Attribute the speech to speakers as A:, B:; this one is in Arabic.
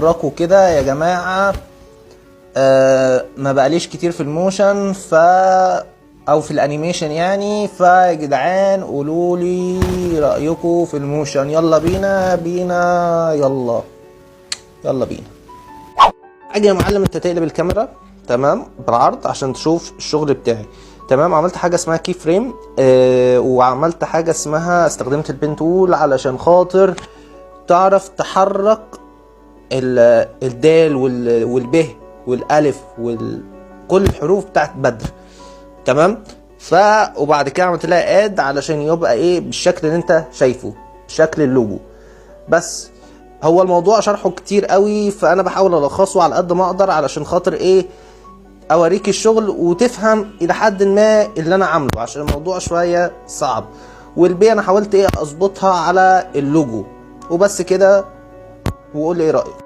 A: اتحركوا كده يا جماعة. ما بقاليش كتير في الموشن او في الانيميشن يعني. فيا جدعان قولوا لي رأيكم في الموشن. يلا بينا يلا بينا. حاجة يا معلم، انت تقلب الكاميرا تمام بالعرض عشان تشوف الشغل بتاعي. تمام، عملت حاجة اسمها كي فريم، وعملت حاجة اسمها استخدمت البين تول علشان خاطر تعرف تحرك الدال والب والالف كل الحروف بتاعت بدر. تمام، وبعد كده عملت لها اد علشان يبقى ايه بالشكل اللي انت شايفه، شكل اللوجو. بس هو الموضوع شرحه كتير قوي، فانا بحاول الخصه على قد ما اقدر علشان خاطر ايه اوريك الشغل وتفهم الى حد ما اللي انا عامله، عشان الموضوع شويه صعب. والبي انا حاولت ايه اظبطها على اللوجو وبس كده. وقول لي ايه رايك.